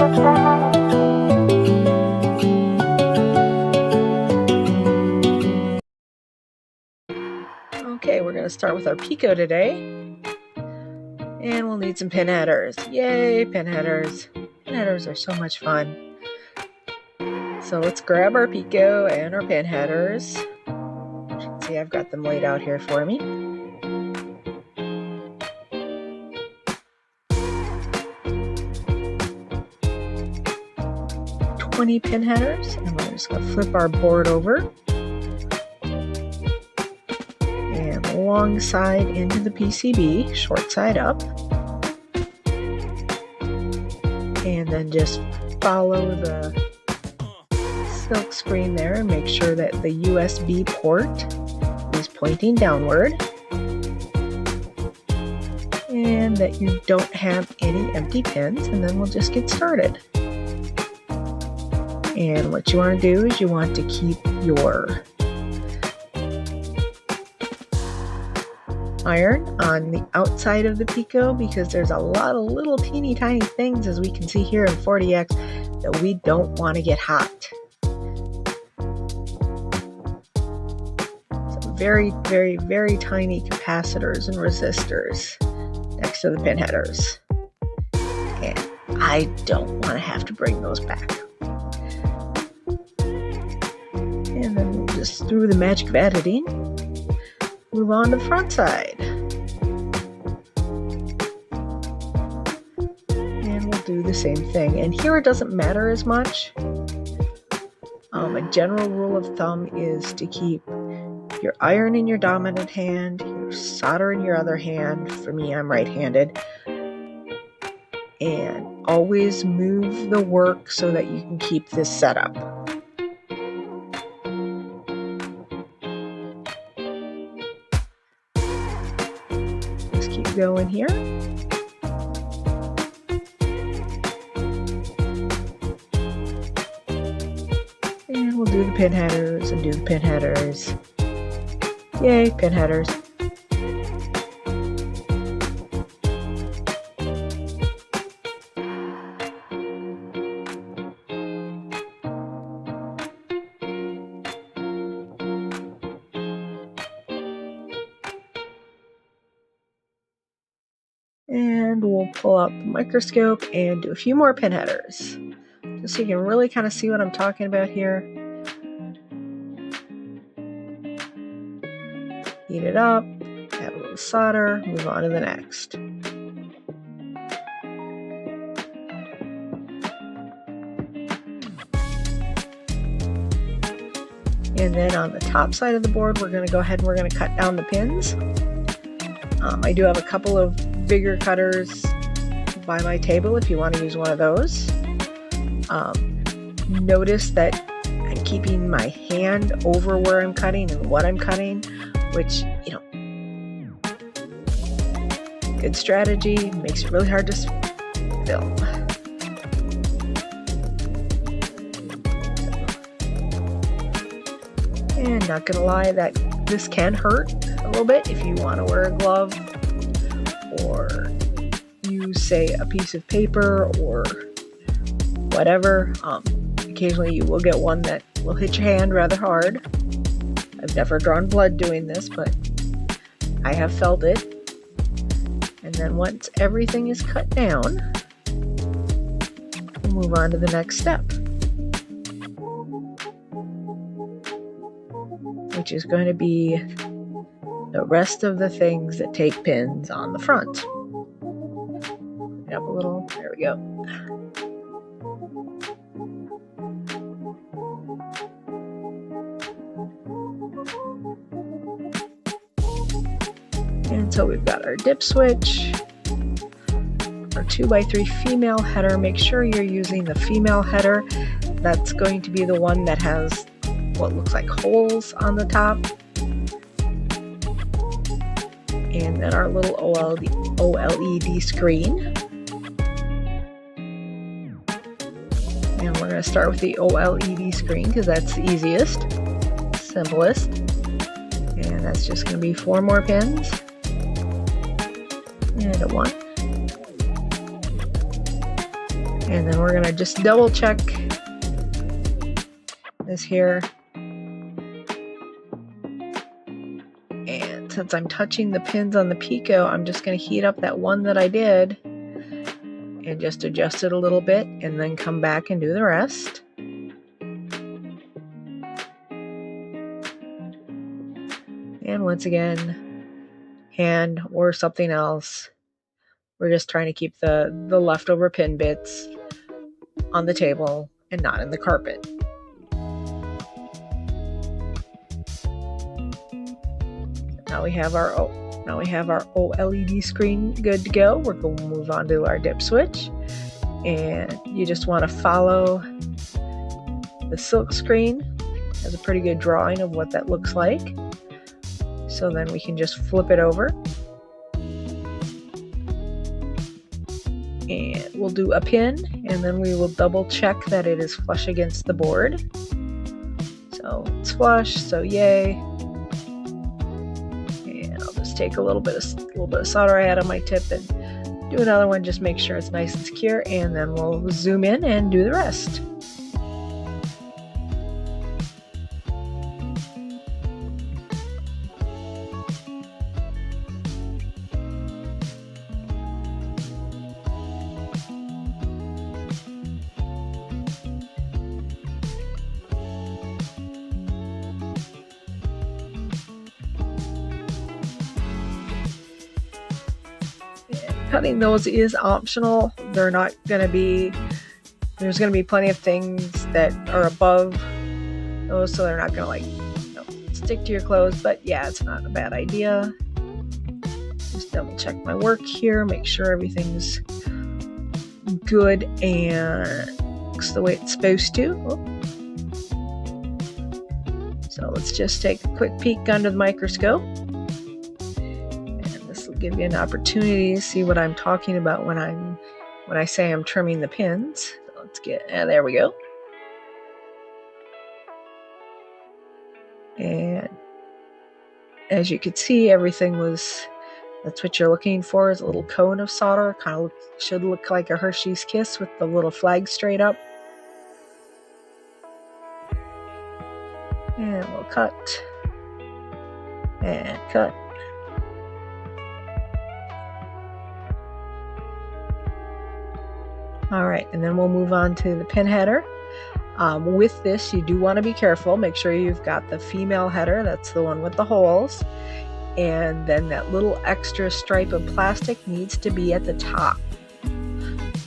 Okay, we're going to start with our picot today. And we'll need some pin headers. Yay, pin headers. Pin headers are so much fun. So let's grab our picot and our pin headers. As you can see, I've got them laid out here for me. Pin headers, and we're just going to flip our board over and long side into the PCB, short side up, and then just follow the silk screen there and make sure that the USB port is pointing downward and that you don't have any empty pins, and then we'll just get started. And what you want to do is you want to keep your iron on the outside of the picot because there's a lot of little teeny tiny things, as we can see here in 40X, that we don't want to get hot. Some very, very, very tiny capacitors and resistors next to the pin headers. And I don't want to have to bring those back. And then we'll just, through the magic of editing, move on to the front side. And we'll do the same thing. And here it doesn't matter as much. A general rule of thumb is to keep your iron in your dominant hand, your solder in your other hand. For me, I'm right-handed. And always move the work so that you can keep this set up. Going here. And we'll do the pin headers and do the pin headers. Yay, pin headers. And we'll pull out the microscope and do a few more pin headers, just so you can really kind of see what I'm talking about here. Heat it up, add a little solder, move on to the next. And then on the top side of the board, we're going to go ahead and we're going to cut down the pins. I do have a couple of bigger cutters by my table if you want to use one of those. Notice that I'm keeping my hand over where I'm cutting and what I'm cutting, which, you know, good strategy, makes it really hard to film. And not gonna lie, that this can hurt a little bit if you want to wear a glove or use, say, a piece of paper or whatever. Occasionally you will get one that will hit your hand rather hard. I've never drawn blood doing this, but I have felt it. And then once everything is cut down, we'll move on to the next step, which is going to be the rest of the things that take pins on the front. Up a little, there we go. And so we've got our dip switch, our 2x3 female header. Make sure you're using the female header. That's going to be the one that has what looks like holes on the top. And then our little OLED screen. And we're going to start with the OLED screen because that's the easiest, simplest. And that's just going to be 4 more pins. And a 1. And then we're gonna just double check this here. And since I'm touching the pins on the Pico, I'm just gonna heat up that one that I did and just adjust it a little bit and then come back and do the rest. And once again, hand or something else. We're just trying to keep the leftover pin bits on the table and not in the carpet. Now we have our OLED screen good to go. We're going to move on to our dip switch, and you just want to follow the silk screen. It has a pretty good drawing of what that looks like. So then we can just flip it over, and we'll do a pin, and then we will double check that it is flush against the board. So it's flush, so yay. And I'll just take a little bit of solder I had on my tip and do another one, just make sure it's nice and secure, and then we'll zoom in and do the rest. Cutting those is optional. There's going to be plenty of things that are above those, so they're not going to stick to your clothes, but yeah, it's not a bad idea. Just double check my work here, make sure everything's good and looks the way it's supposed to. So let's just take a quick peek under the microscope. Give you an opportunity to see what I'm talking about when I say I'm trimming the pins. So let's there we go. And as you can see, that's what you're looking for, is a little cone of solder. Kind of should look like a Hershey's Kiss with the little flag straight up. And we'll cut and cut. All right, and then we'll move on to the pin header. With this, you do want to be careful. Make sure you've got the female header, that's the one with the holes, and then that little extra stripe of plastic needs to be at the top,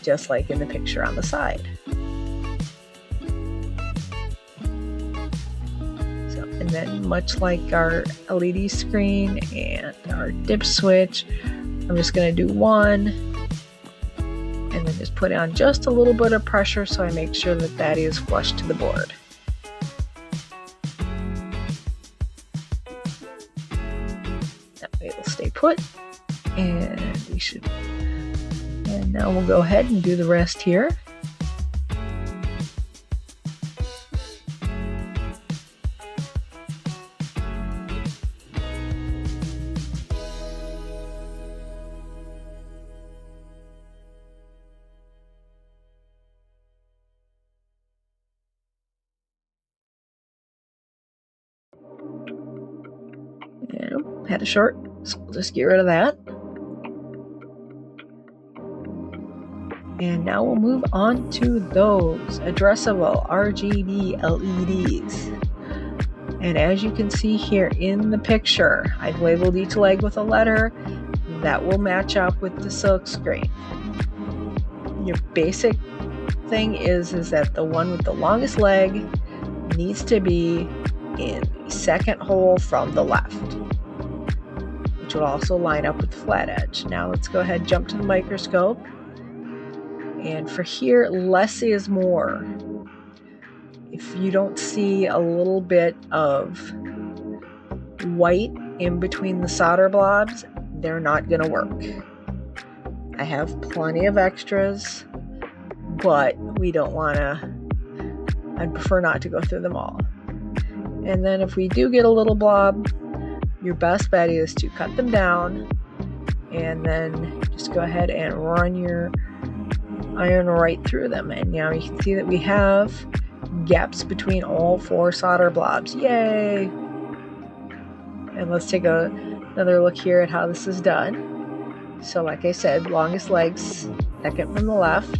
just like in the picture on the side. So, and then much like our LED screen and our dip switch, I'm just going to do one, and then just put on just a little bit of pressure so I make sure that is flush to the board. That way it'll stay put, and and now we'll go ahead and do the rest here. And had a short, so we'll just get rid of that. And now we'll move on to those addressable RGB LEDs. And as you can see here in the picture, I've labeled each leg with a letter that will match up with the silk screen. Your basic thing is that the one with the longest leg needs to be in the second hole from the left, which will also line up with the flat edge. Now let's go ahead and jump to the microscope. And for here, less is more. If you don't see a little bit of white in between the solder blobs, they're not going to work. I have plenty of extras, but we don't want to, I'd prefer not to go through them all. And then if we do get a little blob, your best bet is to cut them down and then just go ahead and run your iron right through them. And now you can see that we have gaps between all 4 solder blobs. Yay! And let's take another look here at how this is done. So like I said, longest legs, second from the left.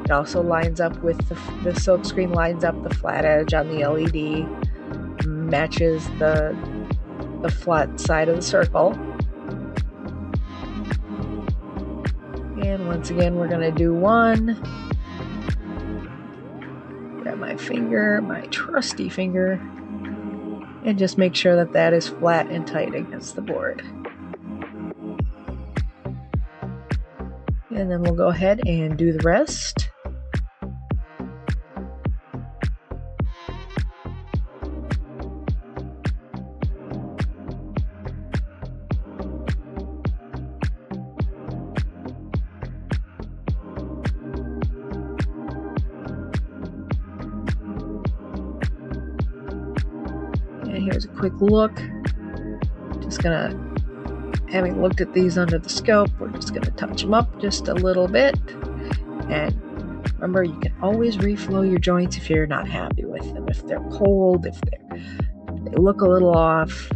It also lines up with the silk screen lines up the flat edge on the LED, matches the flat side of the circle. And once again, we're going to do one. Grab my finger, my trusty finger, and just make sure that that is flat and tight against the board. And then we'll go ahead and do the rest. And here's a quick look. Just gonna, having looked at these under the scope, we're just gonna touch them up just a little bit. And remember, you can always reflow your joints if you're not happy with them. If they're cold, if they look a little off,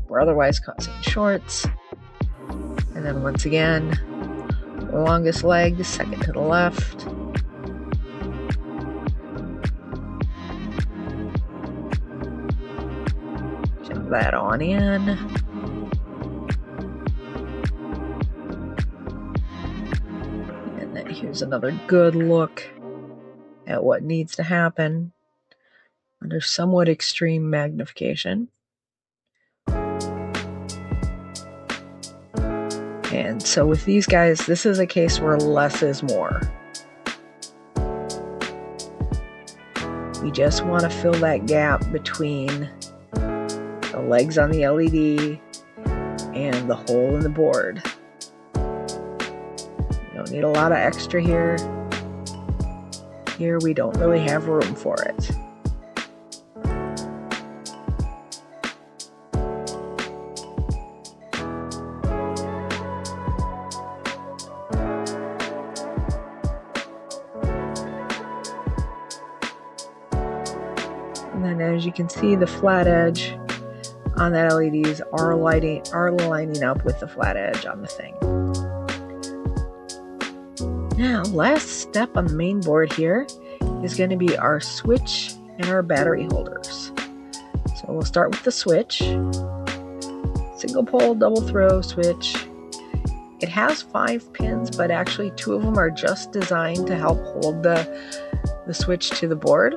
or otherwise causing shorts. And then once again, the longest leg, the second to the left. Jump that on in. And then here's another good look at what needs to happen under somewhat extreme magnification. And so with these guys, this is a case where less is more. We just want to fill that gap between the legs on the LED and the hole in the board. You don't need a lot of extra here. Here we don't really have room for it. And then as you can see, the flat edge on that LEDs are lining up with the flat edge on the thing. Now, last step on the main board here is going to be our switch and our battery holders. So we'll start with the switch. Single pole, double throw switch. It has 5 pins, but actually 2 of them are just designed to help hold the switch to the board.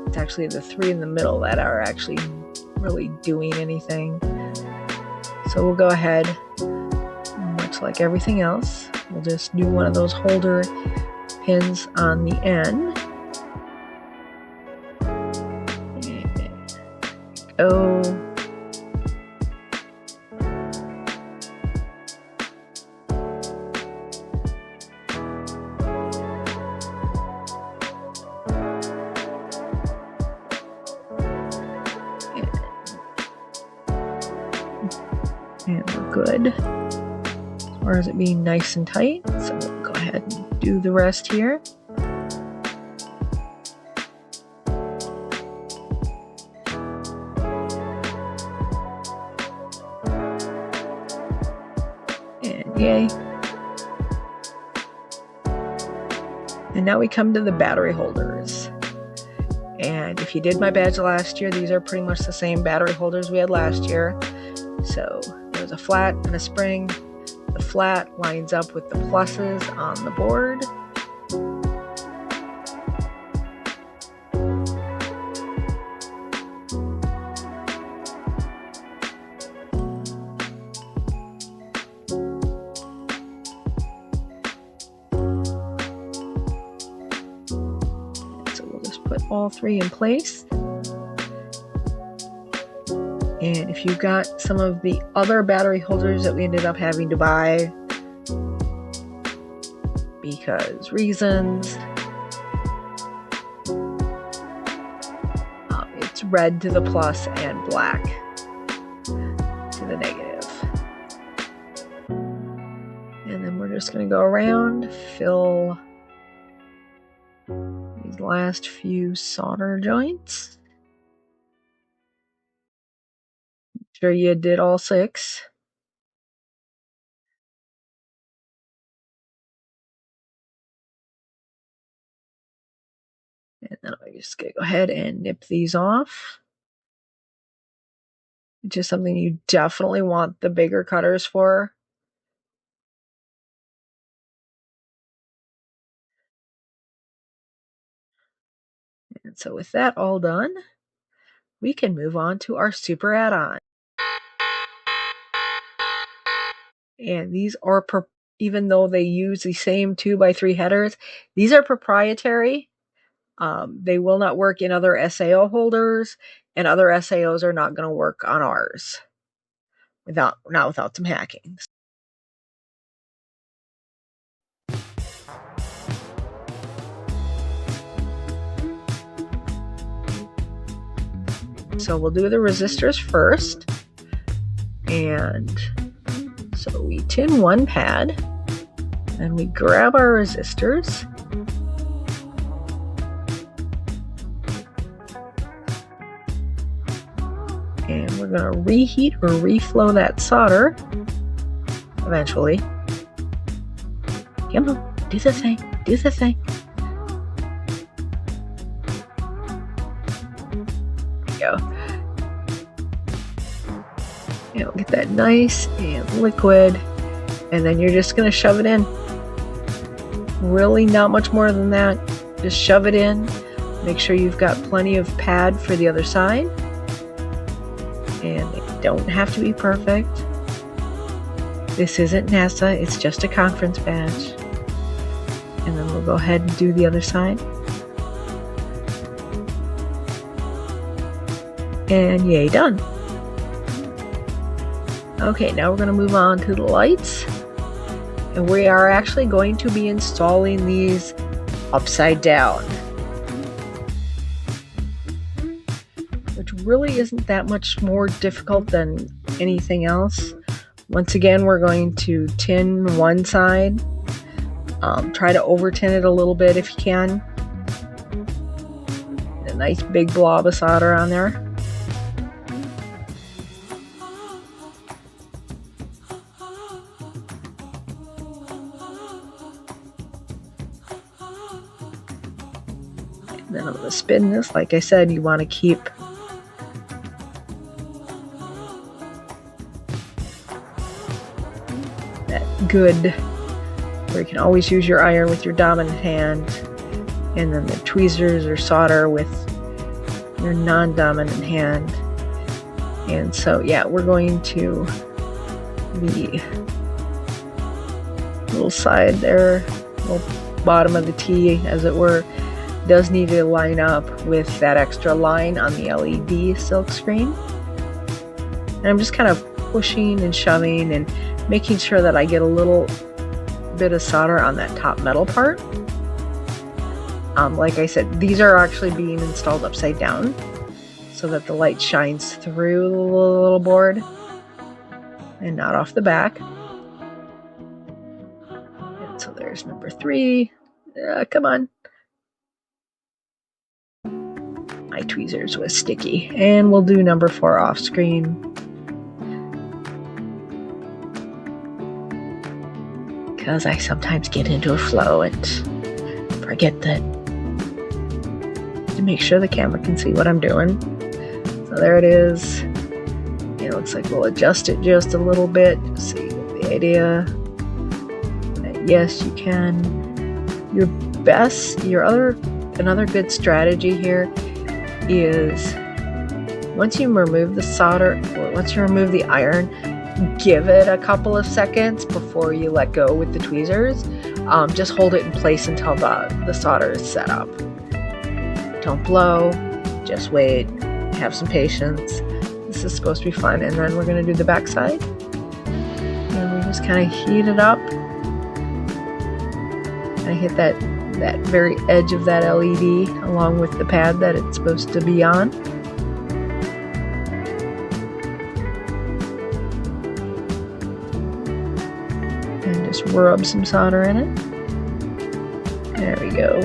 It's actually the 3 in the middle that are actually really doing anything. So we'll go ahead, much like everything else, we'll just do one of those holder pins on the end. Go. And we're good as far as it being nice and tight. So we'll go ahead and do the rest here. And yay. And now we come to the battery holders. And if you did my badge last year, these are pretty much the same battery holders we had last year. So there's a flat and a spring. The flat lines up with the pluses on the board. So we'll just put all 3 in place. And if you got some of the other battery holders that we ended up having to buy because reasons, it's red to the plus and black to the negative. And then we're just going to go around, fill these last few solder joints. Make sure you did all 6. And then I'm just going to go ahead and nip these off. It's just something you definitely want the bigger cutters for. And so with that all done, we can move on to our super add-on. And these are, even though they use the same 2x3 headers, these are proprietary. They will not work in other SAO holders, and other SAOs are not going to work on ours not without some hacking. So we'll do the resistors first. And so we tin one pad, and we grab our resistors. And we're going to reheat or reflow that solder eventually. Come on, do the thing, do the thing. There we go. And we'll get that nice and liquid, and then you're just going to shove it in. Really not much more than that. Just shove it in. Make sure you've got plenty of pad for the other side. And they don't have to be perfect. This isn't NASA, it's just a conference badge. And then we'll go ahead and do the other side. And yay, done. Okay, now we're going to move on to the lights. And we are actually going to be installing these upside down, which really isn't that much more difficult than anything else. Once again, we're going to tin one side. Try to over tin it a little bit if you can. A nice big blob of solder on there. And then I'm going to spin this. Like I said, you want to keep good, where you can always use your iron with your dominant hand, and then the tweezers or solder with your non-dominant hand. And so yeah, we're going to the little side there, little bottom of the T as it were, does need to line up with that extra line on the LED silk screen. And I'm just kind of pushing and shoving and making sure that I get a little bit of solder on that top metal part. Like I said, these are actually being installed upside down so that the light shines through the little board and not off the back. And so there's number 3. Come on. My tweezers was sticky. And we'll do number 4 off screen. Because I sometimes get into a flow and forget that to make sure the camera can see what I'm doing. So there it is. It looks like we'll adjust it just a little bit to see the idea. Yes, you can. Another good strategy here is once you remove the solder, or once you remove the iron, give it a couple of seconds before you let go with the tweezers. Just hold it in place until the solder is set up. Don't blow, just wait, have some patience. This is supposed to be fun. And then we're going to do the back side. And we just kind of heat it up. And I hit that very edge of that LED along with the pad that it's supposed to be on. rub some solder in it. There we go.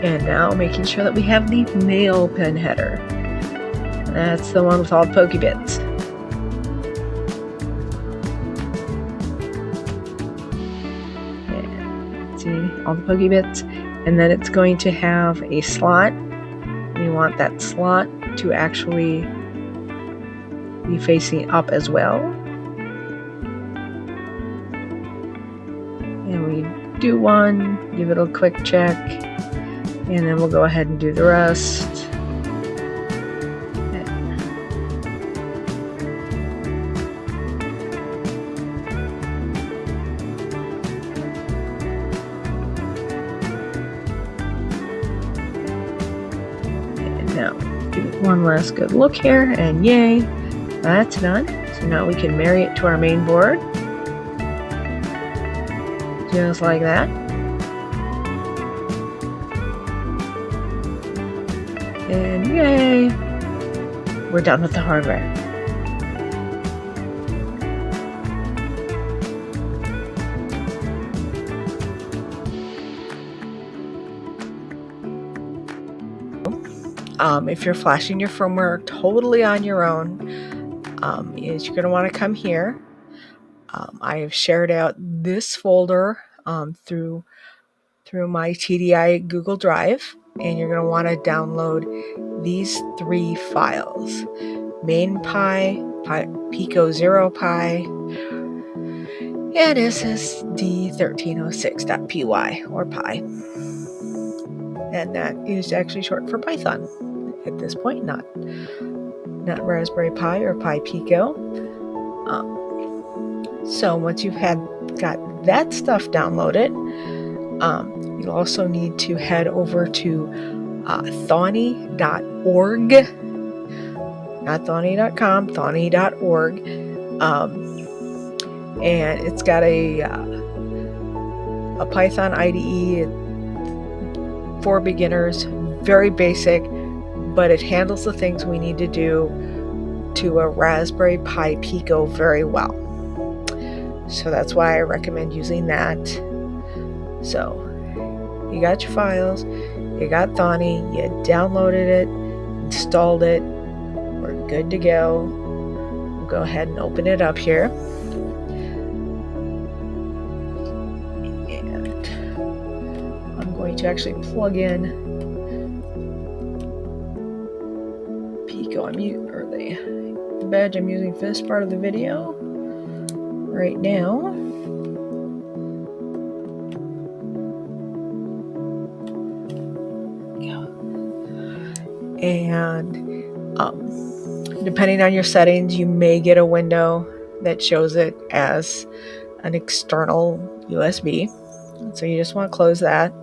And now making sure that we have the male pin header. That's the one with all the pokey bits. And see all the pokey bits. And then it's going to have a slot. We want that slot to actually be facing up as well. And we do one, give it a quick check, and then we'll go ahead and do the rest. And now give it one last good look here, and yay, that's done. So now we can marry it to our main board. Just like that. And yay! We're done with the hardware. If you're flashing your firmware totally on your own, is you're going to want to come here. I have shared out this folder through my TDI Google Drive, and you're going to want to download these 3 files: main Pi, Pico 0 Pi, and ssd1306.py or Pi. And that is actually short for Python at this point, not Raspberry Pi or Pi Pico. So once you've got that stuff downloaded, you'll also need to head over to thonny.org, not thonny.com, thonny.org, and it's got a Python IDE for beginners, very basic, but it handles the things we need to do to a Raspberry Pi Pico very well. So that's why I recommend using that. So you got your files, you got Thonny, you downloaded it, installed it, we're good to go. We'll go ahead and open it up here. And I'm going to actually plug in Pico, or the badge I'm using for this part of the video right now. And depending on your settings, you may get a window that shows it as an external USB. So you just want to close that.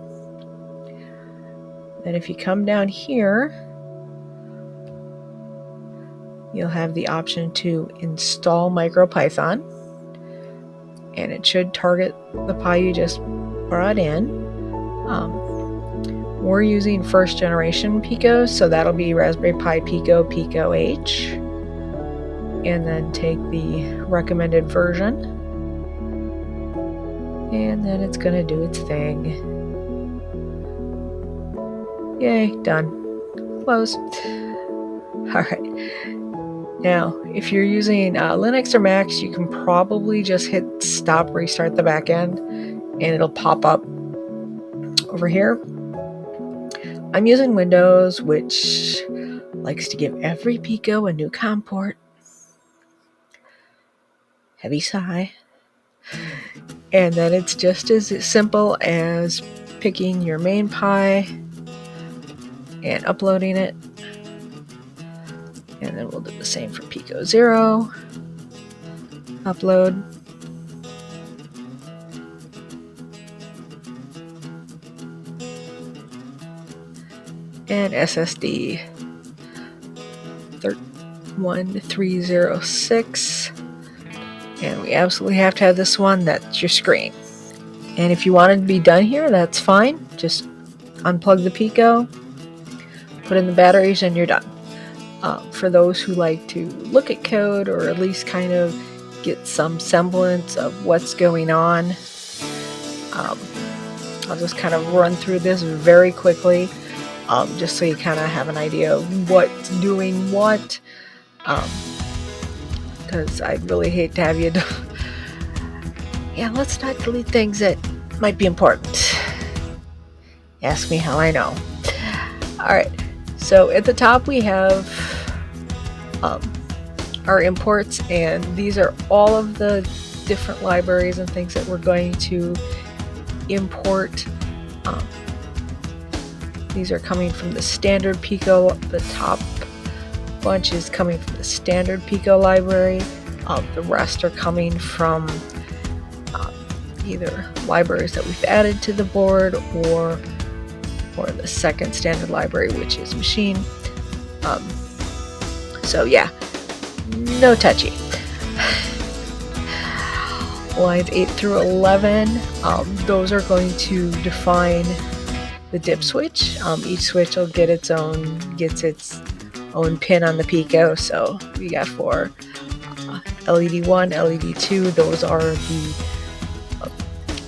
Then if you come down here, you'll have the option to install MicroPython, and it should target the Pi you just brought in. We're using first generation Pico, so that'll be Raspberry Pi Pico, Pico H, and then take the recommended version, and then it's going to do its thing. Yay, done. Close. Alright. Now, if you're using Linux or Macs, you can probably just hit stop, restart the backend, and it'll pop up over here. I'm using Windows, which likes to give every Pico a new COM port. Heavy sigh. And then it's just as simple as picking your main Pi and uploading it. And then we'll do the same for Pico 0. Upload. And SSD 1306. And we absolutely have to have this one. That's your screen. And if you want it to be done here, that's fine. Just unplug the Pico, put in the batteries, and you're done. For those who like to look at code or at least kind of get some semblance of what's going on, I'll just kind of run through this very quickly, just so you kind of have an idea of what's doing what, because I'd really hate to have you yeah, let's not delete things that might be important. Ask me how I know. Alright, so at the top we have our imports, and these are all of the different libraries and things that we're going to import. These are coming from the standard Pico. The top bunch is coming from the standard Pico library. The rest are coming from either libraries that we've added to the board or the second standard library, which is machine. So yeah, no touchy. Lines 8 through 11, those are going to define the dip switch. Each switch will get its own pin on the Pico. So we got for LED 1, LED 2. Those are the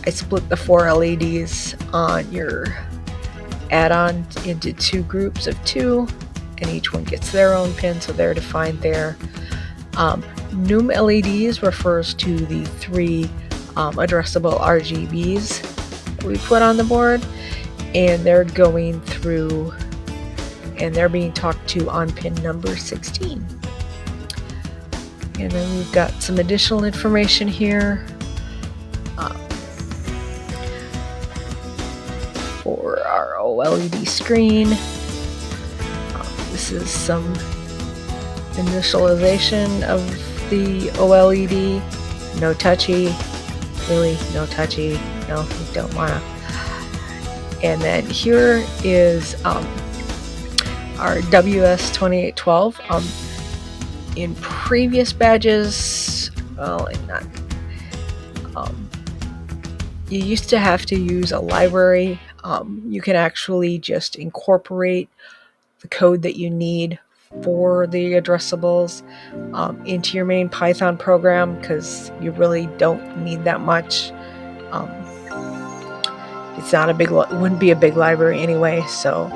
I split the 4 LEDs on your add-on into 2 groups of 2, and each one gets their own pin, so they're defined there. Num LEDs refers to the 3 addressable RGBs that we put on the board, and they're going through and they're being talked to on pin number 16. And then we've got some additional information here for our OLED screen. This is some initialization of the OLED. No touchy. Really, no touchy. No, you don't wanna. And then here is our WS2812. In previous badges, well, not. You used to have to use a library. You can actually just incorporate the code that you need for the addressables into your main Python program, because you really don't need that much. It's not a big, it wouldn't be a big library anyway, so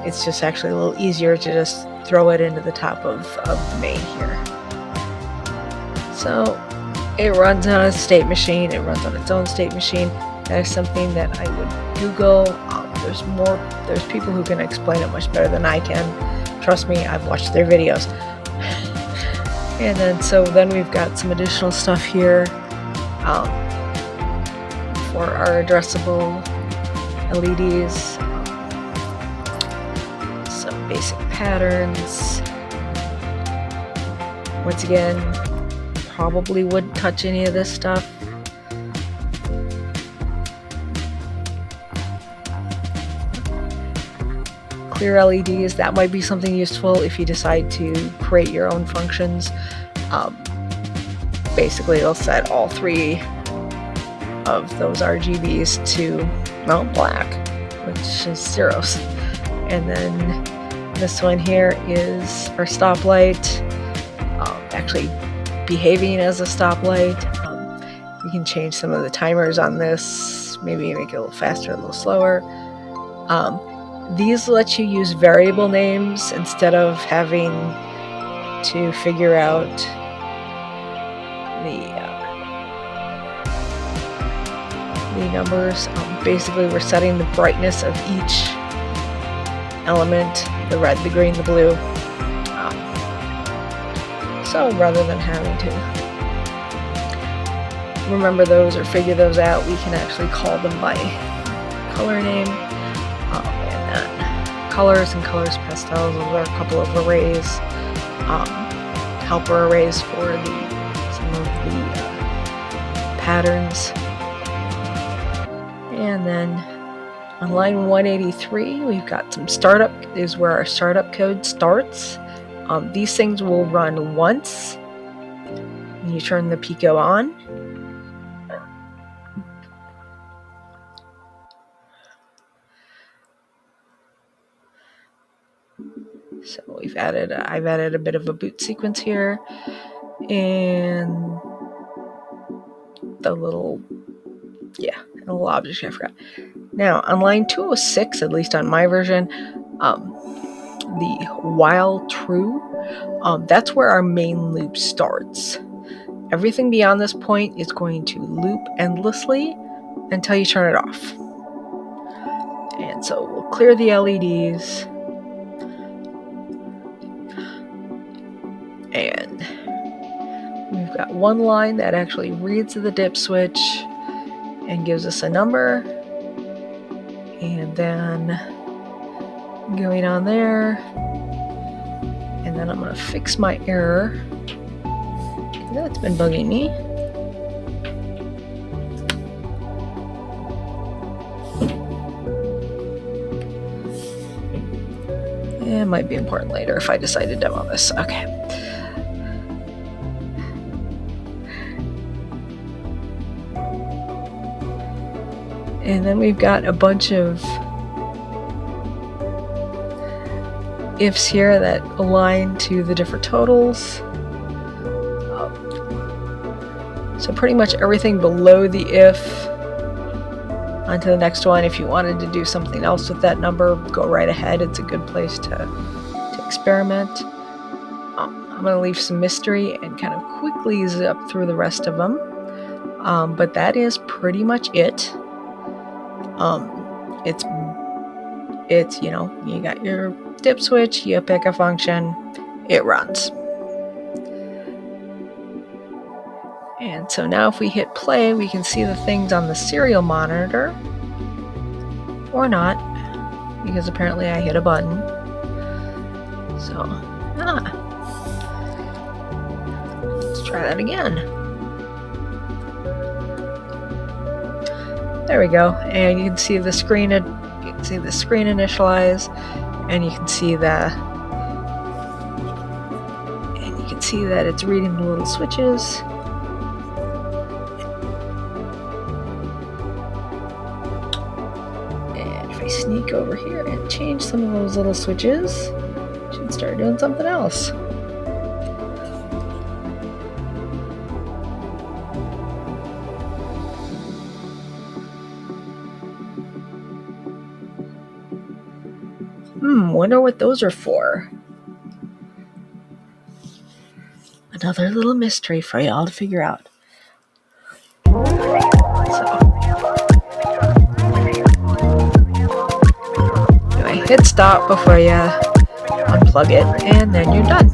it's just actually a little easier to just throw it into the top of main here. So it runs on a state machine. It runs on its own state machine. That is something that I would Google. There's people who can explain it much better than I can. Trust me, I've watched their videos. And then we've got some additional stuff here for our addressable LEDs. Some basic patterns. Once again, probably wouldn't touch any of this stuff. Clear LEDs, that might be something useful if you decide to create your own functions. Basically, it'll set all 3 of those RGBs to, well, black, which is zeros. And then this one here is our stoplight, actually behaving as a stoplight. You can change some of the timers on this, maybe make it a little faster, a little slower. These let you use variable names instead of having to figure out the numbers. Basically, we're setting the brightness of each element, the red, the green, the blue. So rather than having to remember those or figure those out, we can actually call them by color name. And then colors and colors pastels, those are a couple of arrays, helper arrays for some of the patterns. And then on line 183, we've got some startup, is where our startup code starts. These things will run once when you turn the Pico on. I've added a bit of a boot sequence here, and the little object I forgot. Now on line 206, at least on my version, the while true, that's where our main loop starts. Everything beyond this point is going to loop endlessly until you turn it off. And so we'll clear the LEDs, and we've got one line that actually reads the dip switch and gives us a number, and then going on there, and then I'm going to fix my error. That's been bugging me. It might be important later if I decide to demo this. Okay. And then we've got a bunch of ifs here that align to the different totals. So pretty much everything below the if onto the next one. If you wanted to do something else with that number, go right ahead. It's a good place to experiment. I'm going to leave some mystery and kind of quickly zip through the rest of them. But that is pretty much it. It's you got your dip switch, you pick a function, it runs. And so now if we hit play, we can see the things on the serial monitor, or not, because apparently I hit a button. So, let's try that again. There we go, and you can see the screen. You can see the screen initialize, and you can see that it's reading the little switches. Sneak over here and change some of those little switches, should start doing something else. Wonder what those are for. Another little mystery for y'all to figure out. Hit stop before you unplug it, and then you're done.